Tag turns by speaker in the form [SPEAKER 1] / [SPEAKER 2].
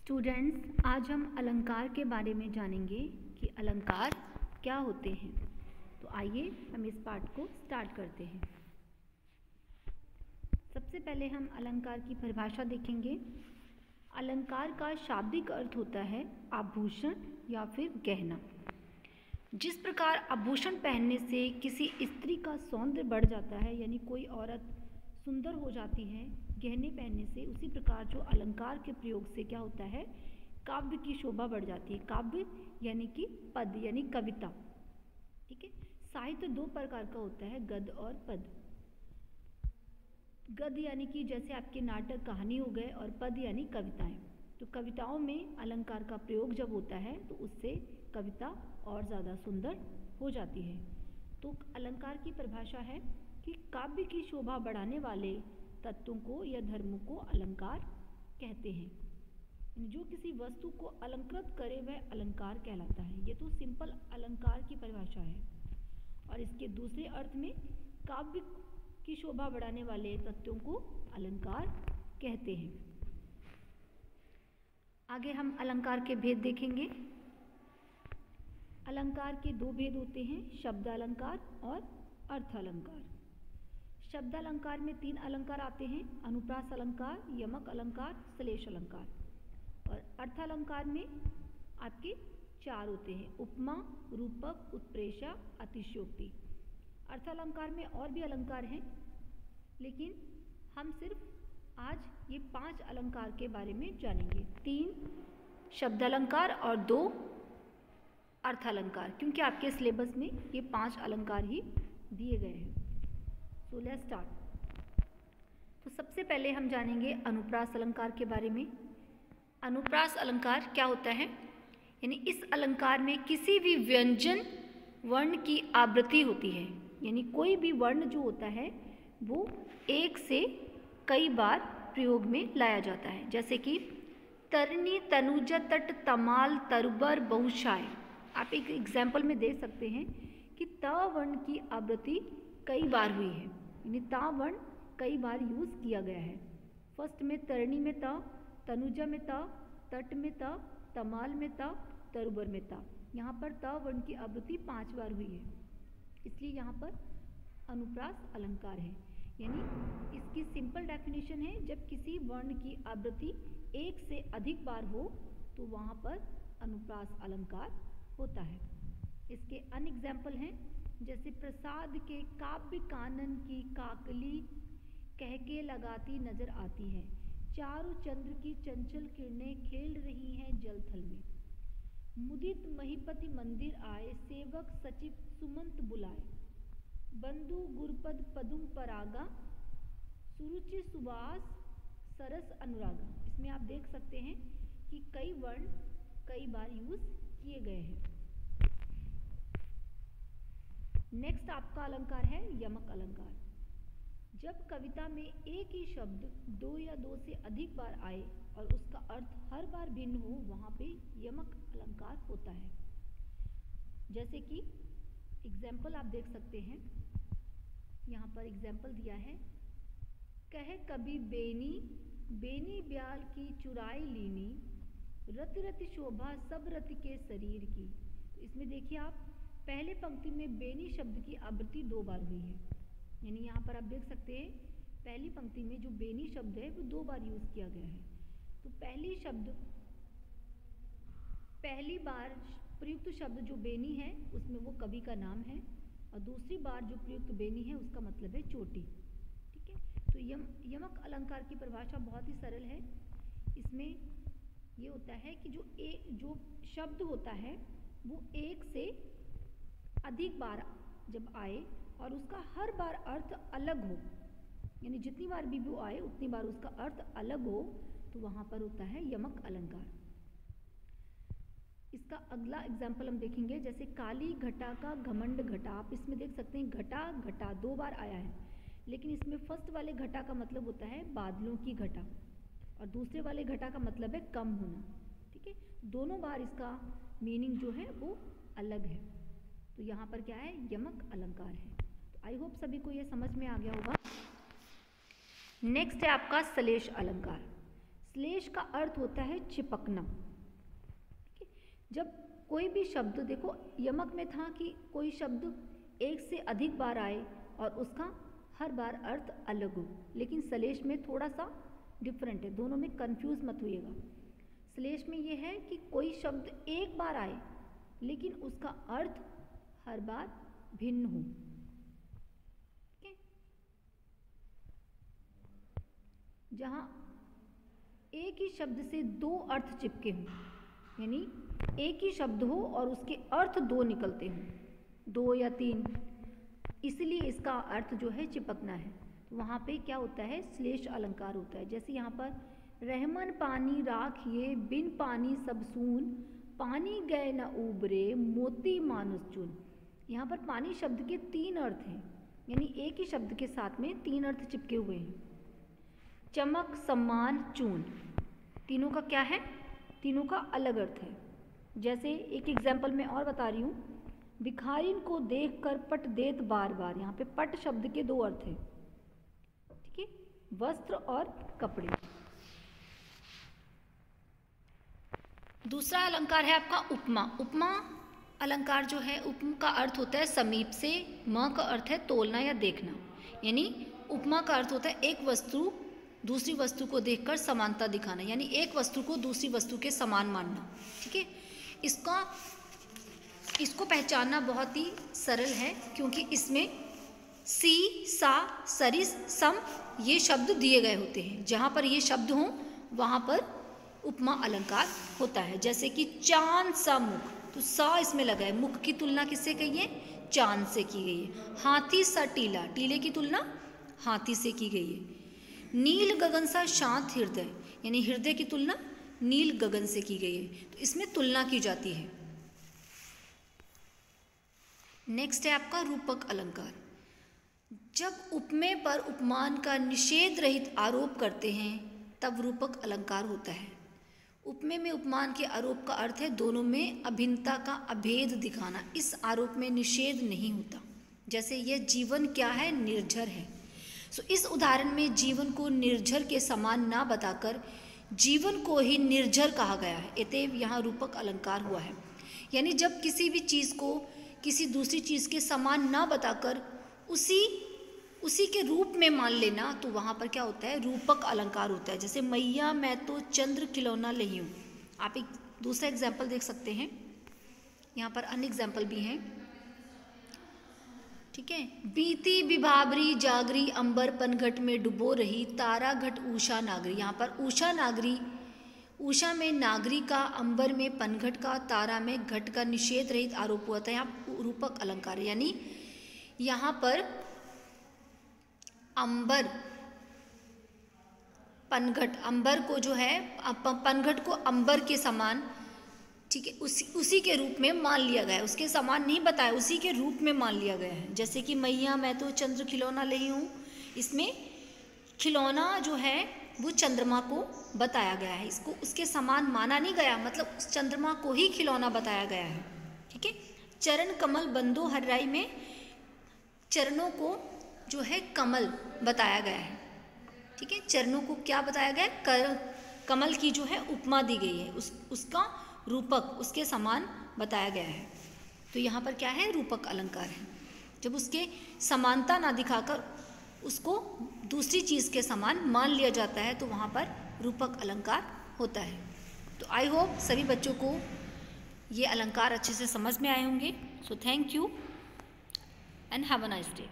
[SPEAKER 1] Students, आज हम अलंकार के बारे में जानेंगे कि अलंकार क्या होते हैं। तो आइए हम इस पाठ को स्टार्ट करते हैं। सबसे पहले हम अलंकार की परिभाषा देखेंगे। अलंकार का शाब्दिक अर्थ होता है आभूषण या फिर गहना। जिस प्रकार आभूषण पहनने से किसी स्त्री का सौंदर्य बढ़ जाता है, यानी कोई औरत सुंदर हो जाती है गहने पहनने से, उसी प्रकार जो अलंकार के प्रयोग से क्या होता है, काव्य की शोभा बढ़ जाती है। काव्य यानी कि पद यानी कविता। ठीक है। साहित्य दो प्रकार का होता है, गद्य और पद। गद्य यानी कि जैसे आपके नाटक कहानी हो गए, और पद यानी कविताएं। तो कविताओं में अलंकार का प्रयोग जब होता है तो उससे कविता और ज़्यादा सुंदर हो जाती है। तो अलंकार की परिभाषा है कि काव्य की शोभा बढ़ाने वाले तत्वों को या धर्मों को अलंकार कहते हैं। जो किसी वस्तु को अलंकृत करे वह अलंकार कहलाता है। ये तो सिंपल अलंकार की परिभाषा है। और इसके दूसरे अर्थ में काव्य की शोभा बढ़ाने वाले तत्वों को अलंकार कहते हैं। आगे हम अलंकार के भेद देखेंगे। अलंकार के दो भेद होते हैं, शब्द अलंकार और अर्थ अलंकार। शब्द अलंकार में तीन अलंकार आते हैं, अनुप्रास अलंकार, यमक अलंकार, श्लेष अलंकार। और अर्थ अलंकार में आपके चार होते हैं, उपमा, रूपक, उत्प्रेक्षा, अतिशयोक्ति। अर्थ अलंकार में और भी अलंकार हैं, लेकिन हम सिर्फ आज ये 5 अलंकार के बारे में जानेंगे। 3 शब्द अलंकार और 2 अर्थ अलंकार, क्योंकि आपके सिलेबस में ये 5 अलंकार ही दिए गए हैं। So let's start. तो सबसे पहले हम जानेंगे अनुप्रास अलंकार के बारे में। अनुप्रास अलंकार क्या होता है, यानी इस अलंकार में किसी भी व्यंजन वर्ण की आवृत्ति होती है। यानी कोई भी वर्ण जो होता है वो एक से कई बार प्रयोग में लाया जाता है। जैसे कि तरनी, तनुजा, तट, तमाल, तरुबर, बहुशाय। आप एक एग्जाम्पल में देख सकते हैं कि त वर्ण की आवृत्ति कई बार हुई है, यानी ता वर्ण कई बार यूज किया गया है। फर्स्ट में तरणी में ता, तनुजा में ता, तट में ता, तमाल में ता, तरुबर में ता। यहाँ पर ता वर्ण की आवृत्ति 5 बार हुई है, इसलिए यहाँ पर अनुप्रास अलंकार है। यानी इसकी सिंपल डेफिनेशन है, जब किसी वर्ण की आवृत्ति एक से अधिक बार हो तो वहाँ पर अनुप्रास अलंकार होता है। इसके अन्य एग्जाम्पल हैं, जैसे प्रसाद के काव्य कानन की काकली कह के लगाती नजर आती है, चारों चंद्र की चंचल किरणें खेल रही हैं जलथल में, मुदित महीपति मंदिर आए, सेवक सचिव सुमंत बुलाए, बंधु गुरपद पदुम परागा, सुरुचि सुवास सरस अनुरागा। इसमें आप देख सकते हैं कि कई वर्ण कई बार यूज किए गए हैं। नेक्स्ट आपका अलंकार है यमक अलंकार। जब कविता में एक ही शब्द 2 या 2 से अधिक बार आए और उसका अर्थ हर बार भिन्न हो, वहाँ पे यमक अलंकार होता है। जैसे कि एग्जाम्पल आप देख सकते हैं, यहाँ पर एग्जाम्पल दिया है, कह कभी बेनी, बेनी ब्याल की चुराई लीनी, रति रति शोभा सब रति के शरीर की। तो इसमें देखिए आप, पहले पंक्ति में बेनी शब्द की आवृत्ति 2 बार हुई है। यानी यहाँ पर आप देख सकते हैं पहली पंक्ति में जो बेनी शब्द है वो 2 बार यूज किया गया है। तो पहली बार प्रयुक्त शब्द जो बेनी है उसमें वो कवि का नाम है, और दूसरी बार जो प्रयुक्त बेनी है उसका मतलब है चोटी। ठीक है। तो यमक अलंकार की परिभाषा बहुत ही सरल है। इसमें ये होता है कि जो शब्द होता है वो एक से अधिक बार जब आए और उसका हर बार अर्थ अलग हो, यानी जितनी बार भी वो आए उतनी बार उसका अर्थ अलग हो, तो वहाँ पर होता है यमक अलंकार। इसका अगला एग्जाम्पल हम देखेंगे, जैसे काली घटा का घमंड घटा। आप इसमें देख सकते हैं घटा घटा 2 बार आया है, लेकिन इसमें फर्स्ट वाले घटा का मतलब होता है बादलों की घटा, और दूसरे वाले घटा का मतलब है कम होना। ठीक है। दोनों बार इसका मीनिंग जो है वो अलग है। तो यहाँ पर क्या है, यमक अलंकार है। तो आई होप सभी को ये समझ में आ गया होगा। नेक्स्ट है आपका श्लेष अलंकार। श्लेष का अर्थ होता है चिपकना। जब कोई भी शब्द, देखो यमक में था कि कोई शब्द एक से अधिक बार आए और उसका हर बार अर्थ अलग हो, लेकिन श्लेष में थोड़ा सा डिफरेंट है, दोनों में कंफ्यूज मत होइएगा। श्लेष में यह है कि कोई शब्द एक बार आए लेकिन उसका अर्थ हर बार भिन्न हो। जहां एक ही शब्द से दो अर्थ चिपके हों, यानी एक ही शब्द हो और उसके अर्थ दो निकलते हों, 2 या 3, इसलिए इसका अर्थ जो है चिपकना है। तो वहाँ पे क्या होता है, श्लेष अलंकार होता है। जैसे यहाँ पर रहमन पानी राखिए बिन पानी सब सून, पानी गए न उबरे मोती मानुस चुन। यहाँ पर पानी शब्द के 3 अर्थ हैं, यानी एक ही शब्द के साथ में 3 अर्थ चिपके हुए हैं। चमक सम्मान चून, तीनों का क्या है, तीनों का अलग अर्थ है। जैसे एक एग्जाम्पल मैं और बता रही हूँ, भिखारिन को देखकर पट देत बार बार। यहाँ पे पट शब्द के 2 अर्थ हैं, ठीक है, वस्त्र और कपड़े। दूसरा अलंकार है आपका उपमा। उपमा अलंकार जो है, उपमा का अर्थ होता है समीप से, म का अर्थ है तोलना या देखना, यानी उपमा का अर्थ होता है एक वस्तु दूसरी वस्तु को देखकर समानता दिखाना, यानी एक वस्तु को दूसरी वस्तु के समान मानना, ठीक है। इसको पहचानना बहुत ही सरल है, क्योंकि इसमें सी, सा, सरिस, सम ये शब्द दिए गए होते हैं। जहाँ पर ये शब्द हों वहाँ पर उपमा अलंकार होता है। जैसे कि चांद सा मुख, तो सा इसमें लगा है, मुख की तुलना किससे की है, चांद से की गई है। हाथी सा टीला, टीले की तुलना हाथी से की गई है। नील गगन सा शांत हृदय, यानी हृदय की तुलना नील गगन से की गई है, तो इसमें तुलना की जाती है। नेक्स्ट है आपका रूपक अलंकार। जब उपमेय पर उपमान का निषेध रहित आरोप करते हैं तब रूपक अलंकार होता है। उपमेय में उपमान के आरोप का अर्थ है दोनों में अभिन्नता का अभेद दिखाना, इस आरोप में निषेध नहीं होता। जैसे यह जीवन क्या है, निर्झर है। इस उदाहरण में जीवन को निर्झर के समान ना बताकर जीवन को ही निर्झर कहा गया है, अतएव यहाँ रूपक अलंकार हुआ है। यानी जब किसी भी चीज़ को किसी दूसरी चीज़ के समान ना बताकर उसी के रूप में मान लेना, तो वहाँ पर क्या होता है, रूपक अलंकार होता है। जैसे मैया मैं तो चंद्र खिलौना लही हूँ। आप एक दूसरा एग्जाम्पल देख सकते हैं, यहाँ पर अन्य एग्जाम्पल भी हैं, ठीक है। बीती विभावरी जागरी अंबर पनघट में डुबो रही, तारा घट उषा नागरी। यहाँ पर उषा नागरी, उषा में नागरी का, अंबर में पनघट का, तारा में घट का निषेध रहित आरोप हुआ था। यहाँ रूपक अलंकार, यानी यहाँ पर अंबर पनघट, अंबर को जो है पनघट को अंबर के समान, ठीक है, उसी के रूप में मान लिया गया है, उसके समान नहीं बताया, उसी के रूप में मान लिया गया है। जैसे कि मैया मैं तो चंद्र खिलौना लही हूँ, इसमें खिलौना जो है वो चंद्रमा को बताया गया है, इसको उसके समान माना नहीं गया, मतलब उस चंद्रमा को ही खिलौना बताया गया है, ठीक है। चरण कमल बंदो हर्राई में चरणों को जो है कमल बताया गया है, ठीक है। चरणों को क्या बताया गया, कमल की जो है उपमा दी गई है, उसका रूपक उसके समान बताया गया है। तो यहाँ पर क्या है, रूपक अलंकार है। जब उसके समानता ना दिखाकर उसको दूसरी चीज़ के समान मान लिया जाता है तो वहाँ पर रूपक अलंकार होता है। तो आई होप सभी बच्चों को ये अलंकार अच्छे से समझ में आए होंगे। So thank you and have a nice day.